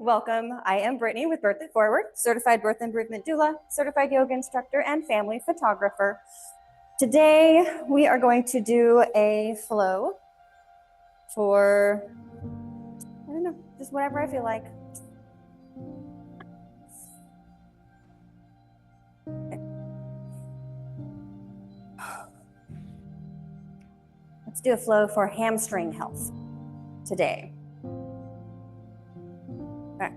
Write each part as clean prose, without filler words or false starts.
welcome. I am Brittney with Birth It Forward, certified birth and bereavement doula, certified yoga instructor, and family photographer. Today, we are going to do a flow for, I don't know, just whatever I feel like. Let's do a flow for hamstring health today. Okay.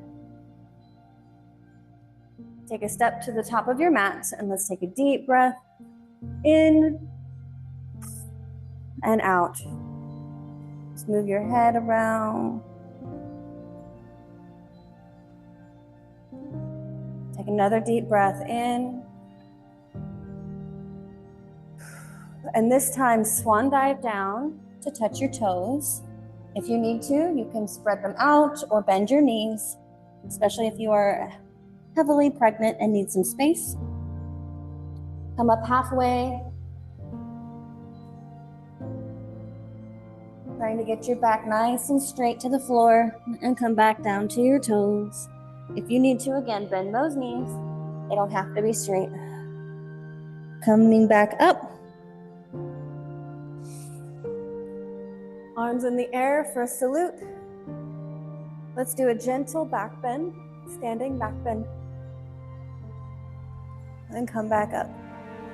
Take a step to the top of your mat and let's take a deep breath in and out. Just move your head around. Take another deep breath in. And this time, swan dive down to touch your toes. If you need to, you can spread them out or bend your knees, especially if you are heavily pregnant and need some space. Come up halfway. Trying to get your back nice and straight to the floor and come back down to your toes. If you need to, again, bend those knees. They don't have to be straight. Coming back up. Arms in the air for a salute. Let's do a gentle back bend, standing back bend. And come back up.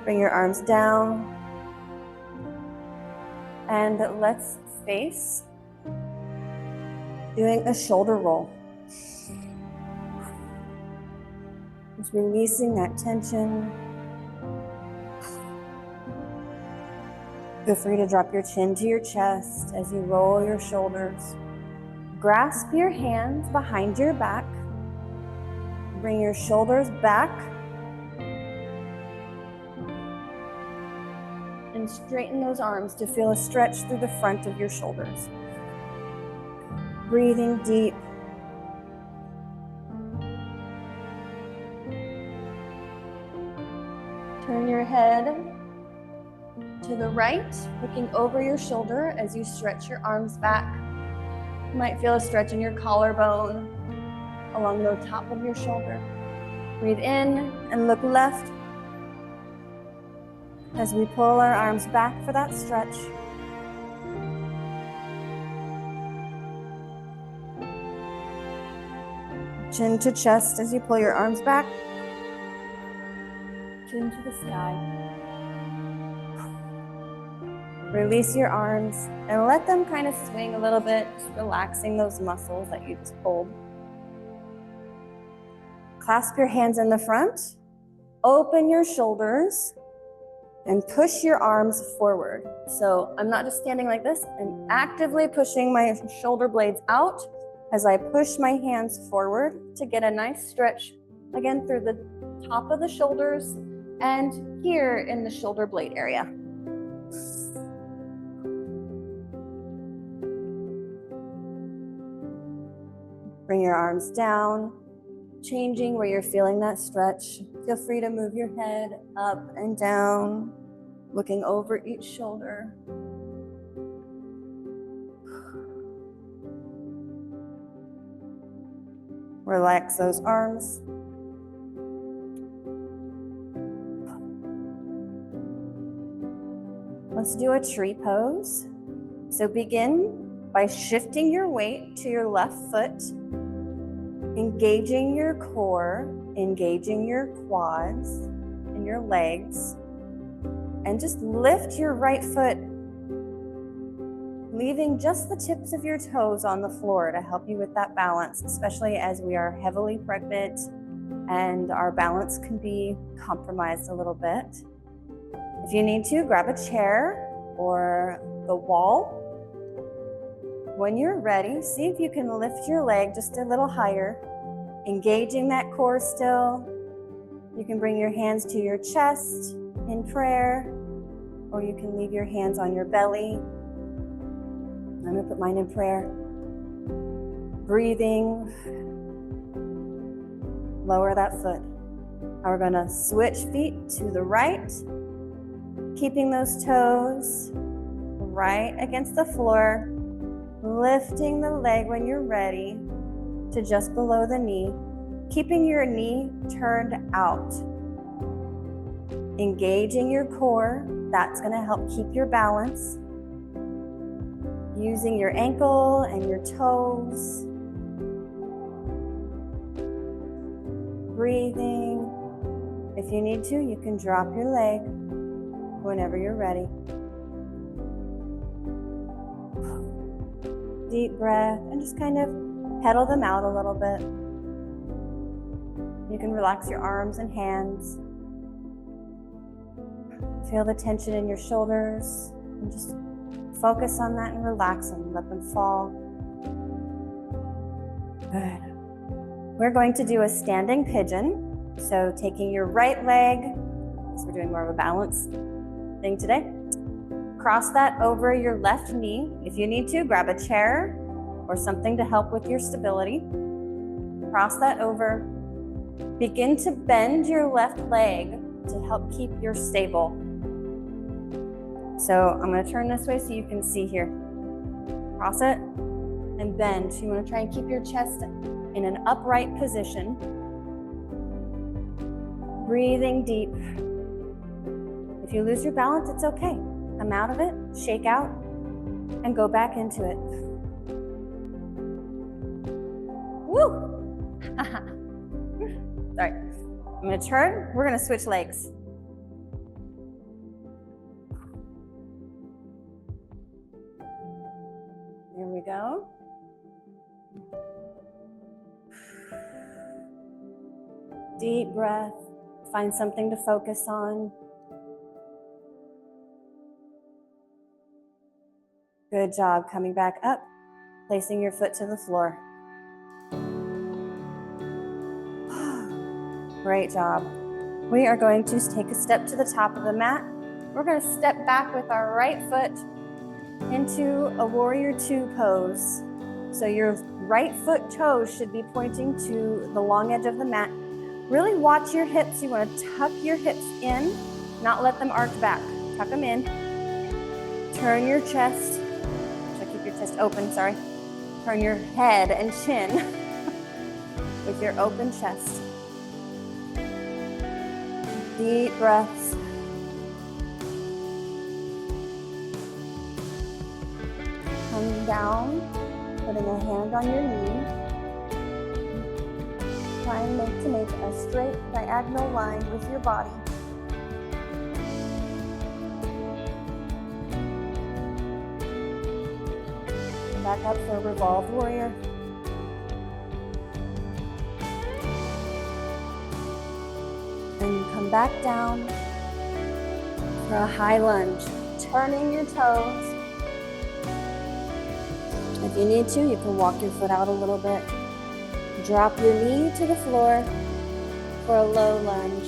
Bring your arms down. And let's face doing a shoulder roll. Just releasing that tension. Feel free to drop your chin to your chest as you roll your shoulders. Grasp your hands behind your back. Bring your shoulders back. And straighten those arms to feel a stretch through the front of your shoulders. Breathing deep. Turn your head to the right, looking over your shoulder as you stretch your arms back. You might feel a stretch in your collarbone along the top of your shoulder. Breathe in and look left as we pull our arms back for that stretch. Chin to chest as you pull your arms back. Chin to the sky. Release your arms and let them kind of swing a little bit, just relaxing those muscles that you just pulled. Clasp your hands in the front, open your shoulders, and push your arms forward. So I'm not just standing like this, I'm actively pushing my shoulder blades out as I push my hands forward to get a nice stretch, again, through the top of the shoulders and here in the shoulder blade area. Bring your arms down, changing where you're feeling that stretch. Feel free to move your head up and down, looking over each shoulder. Relax those arms. Let's do a tree pose. So begin by shifting your weight to your left foot, engaging your core, engaging your quads and your legs, and just lift your right foot, leaving just the tips of your toes on the floor to help you with that balance, especially as we are heavily pregnant and our balance can be compromised a little bit. If you need to, grab a chair or the wall. When you're ready, see if you can lift your leg just a little higher, engaging that core still. You can bring your hands to your chest in prayer, or you can leave your hands on your belly. I'm gonna put mine in prayer. Breathing, lower that foot. Now we're gonna switch feet to the right, keeping those toes right against the floor, lifting the leg when you're ready, to just below the knee, keeping your knee turned out. Engaging your core, that's going to help keep your balance. Using your ankle and your toes. Breathing. If you need to, you can drop your leg whenever you're ready. Deep breath and just kind of pedal them out a little bit. You can relax your arms and hands. Feel the tension in your shoulders and just focus on that and relax them. Let them fall. Good. We're going to do a standing pigeon. So taking your right leg, because we're doing more of a balance thing today, cross that over your left knee. If you need to, grab a chair or something to help with your stability. Cross that over. Begin to bend your left leg to help keep you stable. So I'm going to turn this way so you can see here. Cross it and bend. So you want to try and keep your chest in an upright position. Breathing deep. If you lose your balance, it's okay. Come out of it, shake out, and go back into it. Woo! Sorry. I'm going to turn. We're going to switch legs. Here we go. Deep breath. Find something to focus on. Good job. Coming back up, placing your foot to the floor. Great job. We are going to take a step to the top of the mat. We're going to step back with our right foot into a warrior two pose. So your right foot toes should be pointing to the long edge of the mat. Really watch your hips. You want to tuck your hips in, not let them arch back. Tuck them in. Turn your chest. So keep your chest open, sorry. Turn your head and chin with your open chest. Deep breaths. Come down, putting a hand on your knee. Try and make a straight diagonal line with your body. Come back up for a revolved warrior. And come back down for a high lunge. Turning your toes. If you need to, you can walk your foot out a little bit. Drop your knee to the floor for a low lunge.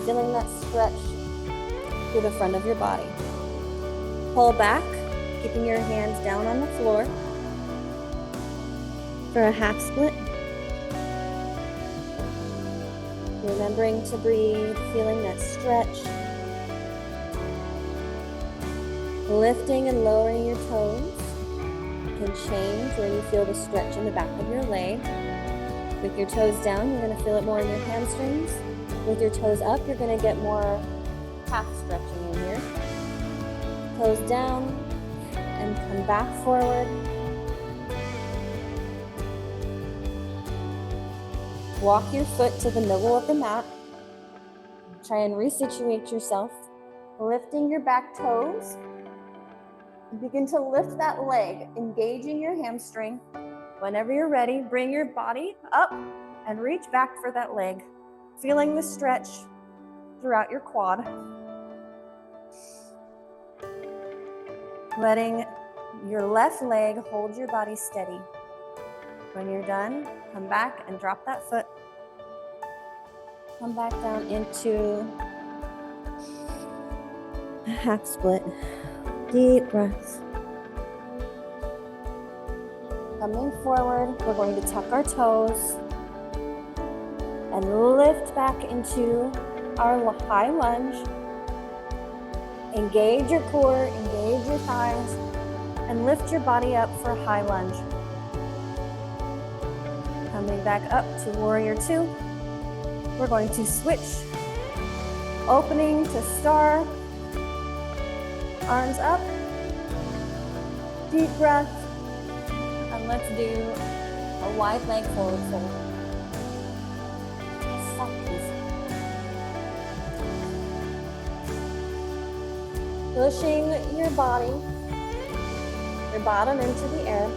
Feeling that stretch through the front of your body. Pull back, keeping your hands down on the floor for a half split. Remembering to breathe, feeling that stretch. Lifting and lowering your toes. You can change where you feel the stretch in the back of your leg. With your toes down, you're going to feel it more in your hamstrings. With your toes up, you're going to get more calf stretching in here. Toes down and come back forward. Walk your foot to the middle of the mat. Try and resituate yourself, lifting your back toes. Begin to lift that leg, engaging your hamstring. Whenever you're ready, bring your body up and reach back for that leg, feeling the stretch throughout your quad. Letting your left leg hold your body steady. When you're done, come back and drop that foot. Come back down into a half split. Deep breaths. Coming forward, we're going to tuck our toes and lift back into our high lunge. Engage your core, engage your thighs, and lift your body up for a high lunge. Coming back up to warrior two. We're going to switch. Opening to star. Arms up. Deep breath. And let's do a wide leg forward fold. Pushing your body, your bottom into the air.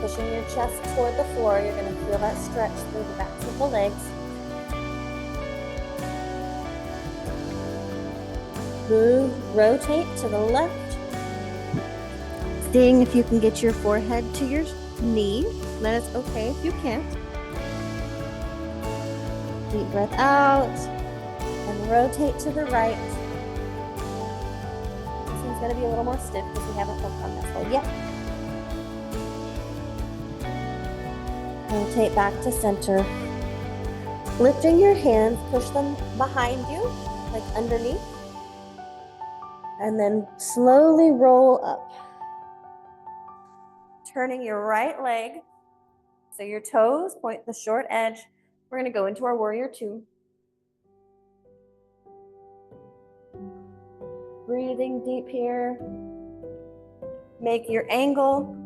Pushing your chest toward the floor. You're going to feel that stretch through the backs of the legs. Move, rotate to the left. Seeing if you can get your forehead to your knee. Then it's okay if you can't. Deep breath out. And rotate to the right. This one's going to be a little more stiff because we haven't hooked on this one yet. Rotate back to center. Lifting your hands, push them behind you, like underneath. And then slowly roll up. Turning your right leg, so your toes point the short edge. We're going to go into our warrior two. Breathing deep here. Make your angle.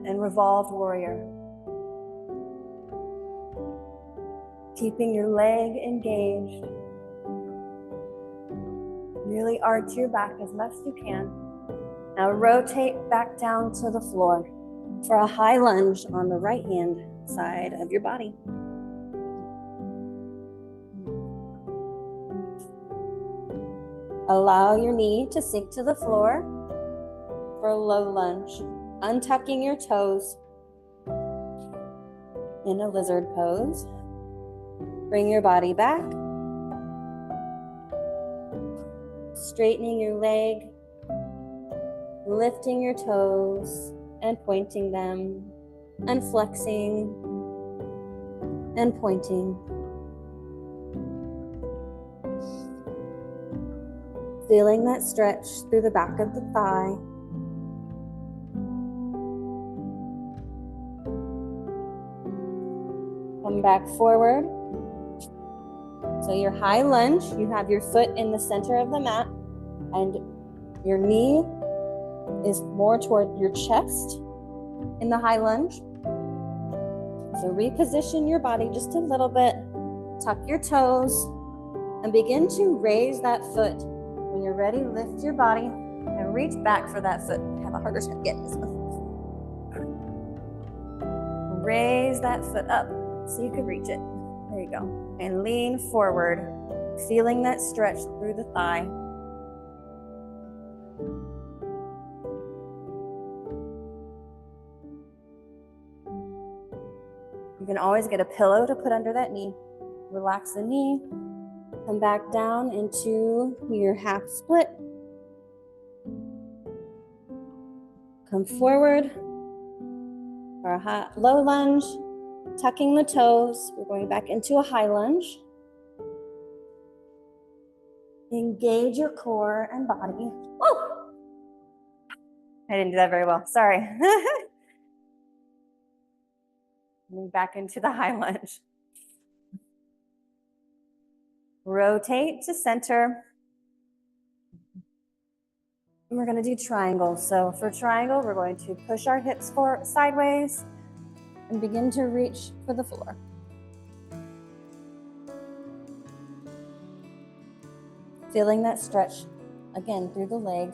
And revolved warrior. Keeping your leg engaged. Really arch your back as much as you can. Now rotate back down to the floor for a high lunge on the right hand side of your body. Allow your knee to sink to the floor for a low lunge. Untucking your toes in a lizard pose. Bring your body back. Straightening your leg. Lifting your toes and pointing them. And flexing and pointing. Feeling that stretch through the back of the thigh. Come back forward. So your high lunge, you have your foot in the center of the mat and your knee is more toward your chest in the high lunge. So reposition your body just a little bit. Tuck your toes and begin to raise that foot. When you're ready, lift your body and reach back for that foot. I have a harder time getting this one. Raise that foot up so you can reach it. There you go. And lean forward, feeling that stretch through the thigh. You can always get a pillow to put under that knee. Relax the knee. Come back down into your half split. Come forward for a low lunge. Tucking the toes, we're going back into a high lunge. Engage your core and body. Whoa! I didn't do that very well, sorry. Move back into the high lunge. Rotate to center. And we're going to do triangles. So for triangle, we're going to push our hips forward sideways and begin to reach for the floor. Feeling that stretch again through the leg.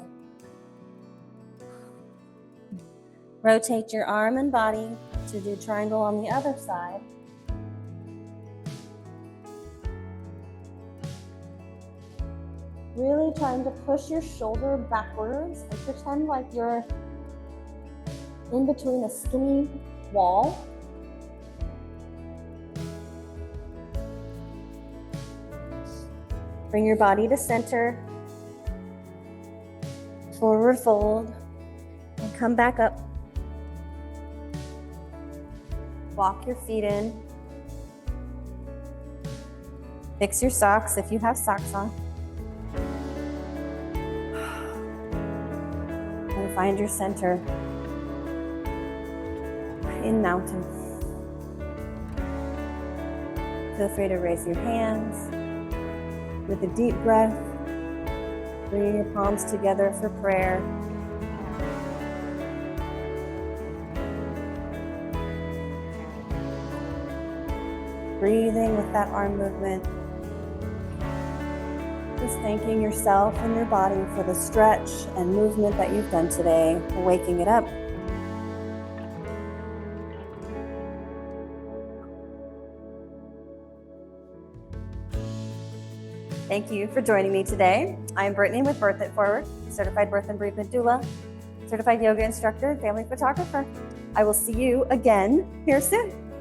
Rotate your arm and body to do triangle on the other side. Really trying to push your shoulder backwards and pretend like you're in between a skinny wall. Bring your body to center. Forward fold. And come back up. Walk your feet in. Fix your socks if you have socks on. And Find your center in mountain. Feel free to raise your hands with a deep breath, bringing your palms together for prayer. Breathing with that arm movement. Just thanking yourself and your body for the stretch and movement that you've done today, waking it up. Thank you for joining me today. I'm Brittney with Birth It Forward, certified birth and bereavement doula, certified yoga instructor, and family photographer. I will see you again here soon.